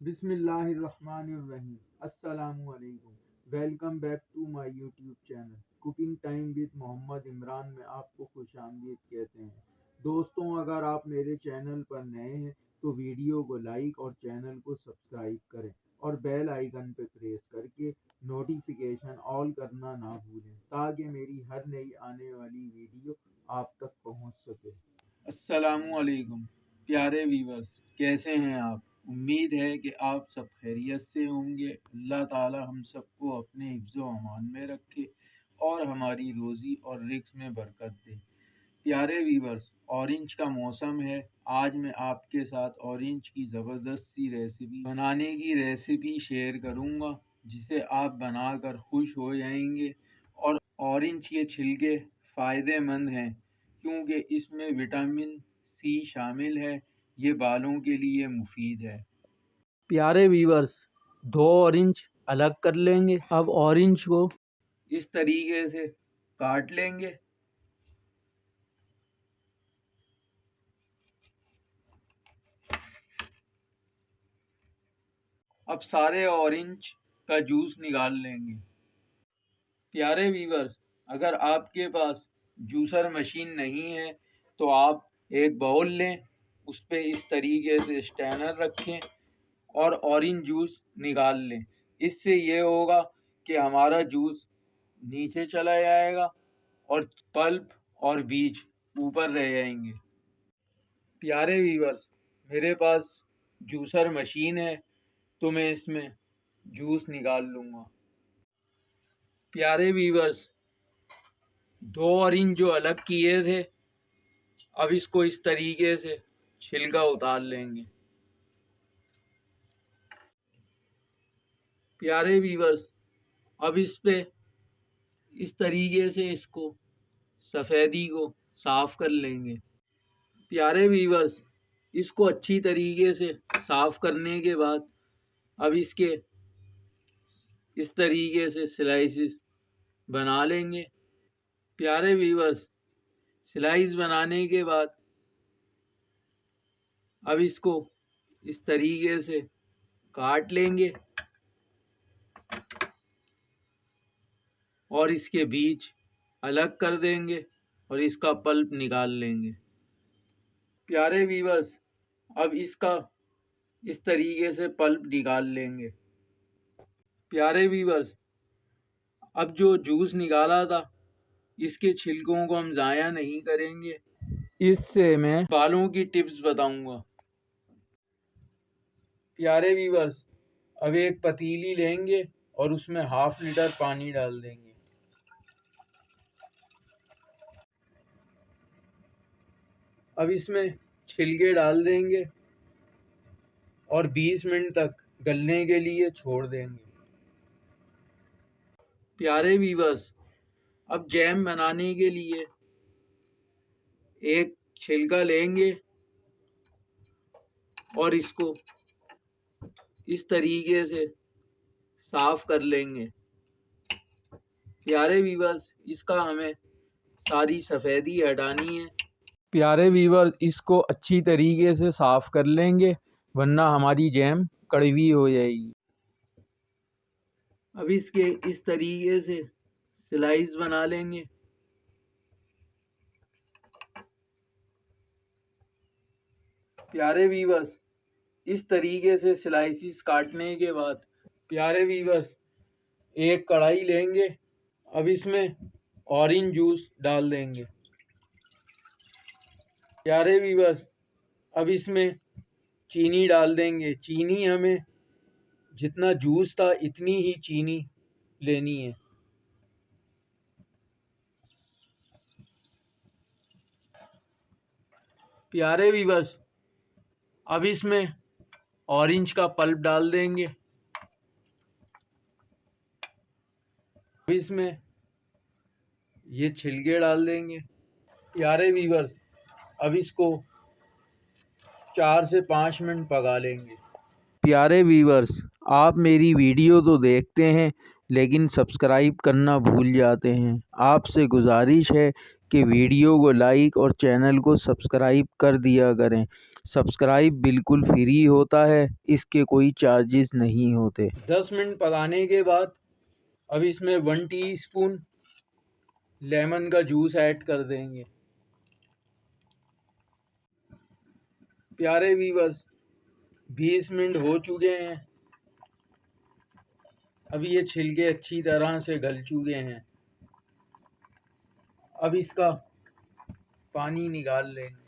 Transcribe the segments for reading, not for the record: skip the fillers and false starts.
बिस्मिल्लाहिर्रहमानिर्रहीम। अस्सलामुअलैकुम। Welcome back to my YouTube channel cooking time with Mohammad Imran में आपको खुशामदीद कहते हैं। दोस्तों, अगर आप मेरे चैनल पर नए हैं तो वीडियो को लाइक और चैनल को सब्सक्राइब करें और बेल आइकन पर प्रेस करके नोटिफिकेशन ऑल करना ना भूलें ताकि मेरी हर नई आने वाली वीडियो आप तक पहुंच सके। अस्सलामुअलैकुम प्यारे वीवर्स, कैसे हैं आप? उम्मीद है कि आप सब खैरियत से होंगे। अल्लाह ताला हम सबको अपने हिफ्ज़ व अमान में रखे और हमारी रोज़ी और रिज़्क़ में बरकत दे। प्यारे वीवर्स, ऑरेंज का मौसम है। आज मैं आपके साथ ऑरेंज की ज़बरदस्त सी रेसिपी बनाने की रेसिपी शेयर करूंगा, जिसे आप बनाकर खुश हो जाएंगे। और ऑरेंज के छिलके फ़ायदेमंद हैं क्योंकि इसमें विटामिन सी शामिल है। ये बालों के लिए मुफीद है। प्यारे वीवर्स, दो ऑरेंज अलग कर लेंगे। अब ऑरेंज को इस तरीके से काट लेंगे। अब सारे ऑरेंज का जूस निकाल लेंगे। प्यारे वीवर्स, अगर आपके पास जूसर मशीन नहीं है तो आप एक बाउल लें, उस पर इस तरीके से स्ट्रेनर रखें और ऑरेंज जूस निकाल लें। इससे ये होगा कि हमारा जूस नीचे चला जाएगा और पल्प और बीज ऊपर रह जाएंगे। प्यारे वीवर्स, मेरे पास जूसर मशीन है तो मैं इसमें जूस निकाल लूँगा। प्यारे वीवर्स, दो ऑरेंज जो अलग किए थे, अब इसको इस तरीके से छिलका उतार लेंगे। प्यारे वीवर्स, अब इस पे इस तरीके से इसको सफ़ेदी को साफ़ कर लेंगे। प्यारे वीवर्स, इसको अच्छी तरीके से साफ़ करने के बाद अब इसके इस तरीके से स्लाइसेस बना लेंगे। प्यारे वीवर्स, स्लाइस बनाने के बाद अब इसको इस तरीके से काट लेंगे और इसके बीज अलग कर देंगे और इसका पल्प निकाल लेंगे। प्यारे वीवर्स, अब इसका इस तरीके से पल्प निकाल लेंगे। प्यारे वीवर्स, अब जो जूस निकाला था इसके छिलकों को हम ज़ाया नहीं करेंगे। इससे मैं बालों की टिप्स बताऊंगा। प्यारे वीवर्स, अब एक पतीली लेंगे और उसमें ½ लीटर पानी डाल देंगे। अब इसमें छिलके डाल देंगे और 20 मिनट तक गलने के लिए छोड़ देंगे। प्यारे वीवर्स, अब जैम बनाने के लिए एक छिलका लेंगे और इसको इस तरीके से साफ कर लेंगे। प्यारे वीवर्स, इसका हमें सारी सफ़ेदी हटानी है। प्यारे वीवर्स, इसको अच्छी तरीके से साफ कर लेंगे वरना हमारी जैम कड़वी हो जाएगी। अब इसके इस तरीके से स्लाइस बना लेंगे। प्यारे वीवर्स, इस तरीके से स्लाइसिस काटने के बाद प्यारे वीवर्स एक कढ़ाई लेंगे। अब इसमें ऑरेंज जूस डाल देंगे। प्यारे वीवर्स, अब इसमें चीनी डाल देंगे। चीनी हमें जितना जूस था इतनी ही चीनी लेनी है। प्यारे वीवर्स, अब इसमें ऑरेंज का पल्प डाल देंगे। अब इसमें ये छिलके डाल देंगे। प्यारे वीवर्स, अब इसको 4 से 5 मिनट पका लेंगे। प्यारे वीवर्स, आप मेरी वीडियो तो देखते हैं लेकिन सब्सक्राइब करना भूल जाते हैं। आपसे गुजारिश है कि वीडियो को लाइक और चैनल को सब्सक्राइब कर दिया करें सब्सक्राइब बिल्कुल फ्री होता है, इसके कोई चार्जेस नहीं होते। 10 मिनट पकाने के बाद अब इसमें 1 टीस्पून लेमन का जूस ऐड कर देंगे। प्यारे व्यूअर्स, 20 मिनट हो चुके हैं। अब ये छिलके अच्छी तरह से गल चुके हैं। अब इसका पानी निकाल लेंगे।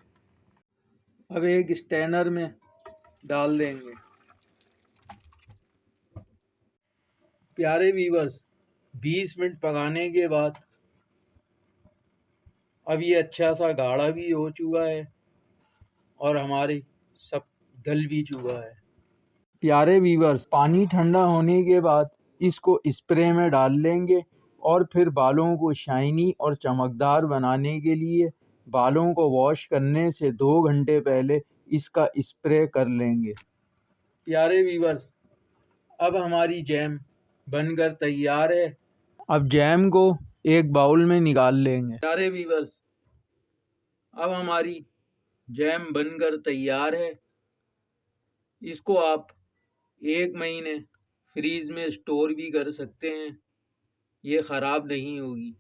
अब एक स्ट्रेनर में डाल देंगे। प्यारे व्यूअर्स, 20 मिनट पकाने के बाद अब ये अच्छा सा गाढ़ा भी हो चुका है और हमारी सब गल भी चुका है। प्यारे व्यूअर्स, पानी ठंडा होने के बाद इसको स्प्रे में डाल लेंगे और फिर बालों को शाइनी और चमकदार बनाने के लिए बालों को वॉश करने से 2 घंटे पहले इसका स्प्रे कर लेंगे। प्यारे व्यूअर्स, अब हमारी जैम बनकर तैयार है। अब जैम को एक बाउल में निकाल लेंगे। प्यारे व्यूअर्स, अब हमारी जैम बनकर तैयार है। इसको आप 1 महीने फ्रीज में स्टोर भी कर सकते हैं, ये ख़राब नहीं होगी।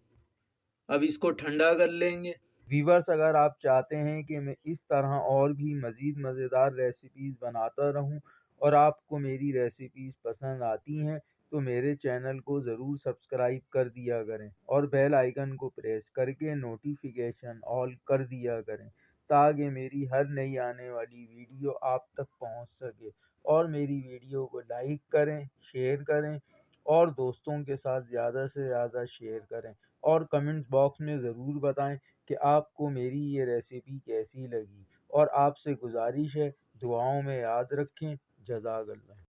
अब इसको ठंडा कर लेंगे। व्यूअर्स, अगर आप चाहते हैं कि मैं इस तरह और भी मज़ीद मज़ेदार रेसिपीज़ बनाता रहूं और आपको मेरी रेसिपीज़ पसंद आती हैं तो मेरे चैनल को ज़रूर सब्सक्राइब कर दिया करें और बेल आइकन को प्रेस करके नोटिफिकेशन ऑल कर दिया करें ताकि मेरी हर नई आने वाली वीडियो आप तक पहुंच सके। और मेरी वीडियो को लाइक करें, शेयर करें और दोस्तों के साथ ज़्यादा से ज़्यादा शेयर करें और कमेंट बॉक्स में ज़रूर बताएं कि आपको मेरी ये रेसिपी कैसी लगी। और आपसे गुजारिश है, दुआओं में याद रखें। जज़ाकल्लाह।